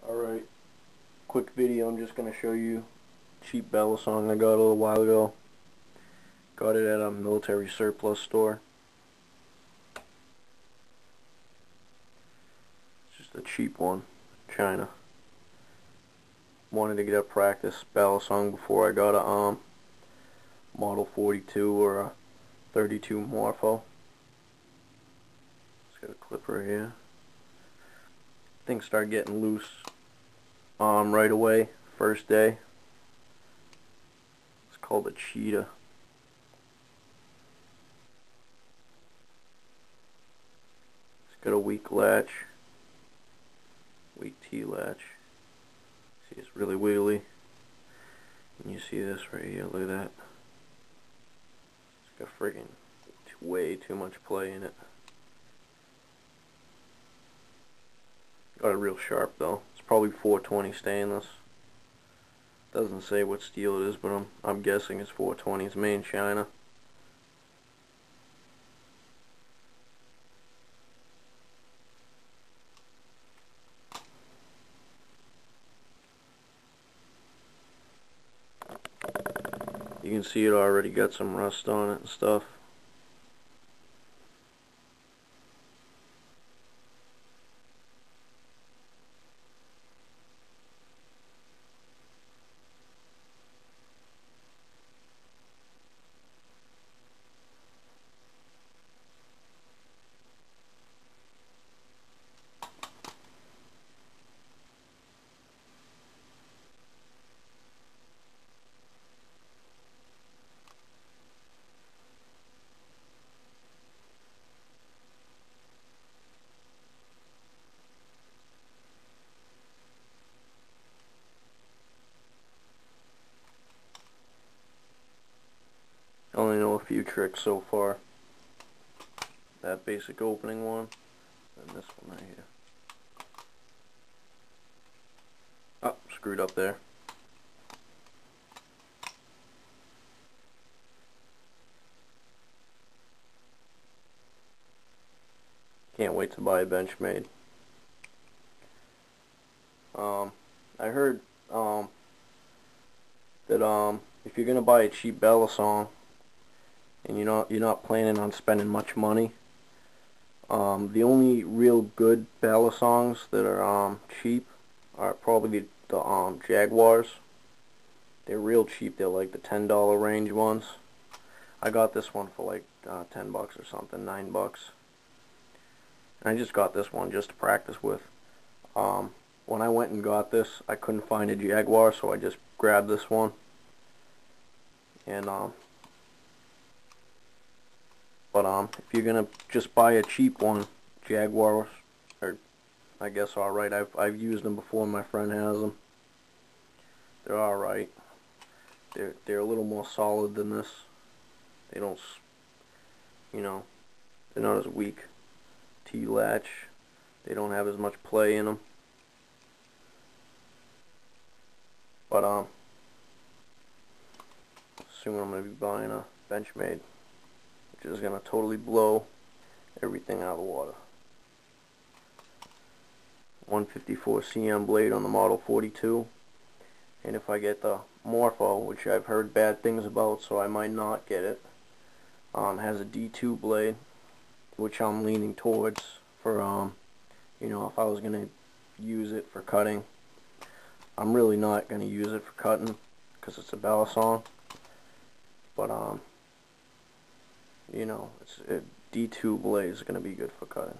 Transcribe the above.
Alright, quick video. I'm just going to show you cheap balisong I got a little while ago. Got it at a military surplus store. It's just a cheap one, China. Wanted to get a practice balisong before I got a Model 42 or a 32 Morpho. Just got a clipper here. Things started getting loose right away, first day. It's called a cheetah. It's got a weak latch, weak T-latch. See, it's really wiggly. And you see this right here, look at that. It's got friggin' way too much play in it. Got it real sharp though. It's probably 420 stainless. Doesn't say what steel it is, but I'm guessing it's 420. It's made in China. You can see it already got some rust on it and stuff. I only know a few tricks so far. That basic opening one, and this one right here. Oh, screwed up there. Can't wait to buy a Benchmade. I heard that if you're gonna buy a cheap balisong and you're not planning on spending much money, the only real good balisongs that are cheap are probably the Jaguars. They're real cheap. They're like the $10 range ones. I got this one for like 10 bucks or something, 9 bucks. And I just got this one just to practice with. When I went and got this, I couldn't find a Jaguar, so I just grabbed this one. And if you're gonna just buy a cheap one, Jaguars are, I guess, alright. I've used them before. My friend has them. They're alright. They're a little more solid than this. They don't, they're not as weak. T-latch. They don't have as much play in them. But soon I'm gonna be buying a Benchmade, which is gonna totally blow everything out of the water. 154 cm blade on the Model 42, and if I get the Morpho, which I've heard bad things about, so I might not get it, has a D2 blade, which I'm leaning towards for if I was gonna use it for cutting. I'm really not gonna use it for cutting because it's a balisong, but D2 blade is gonna be good for cutting.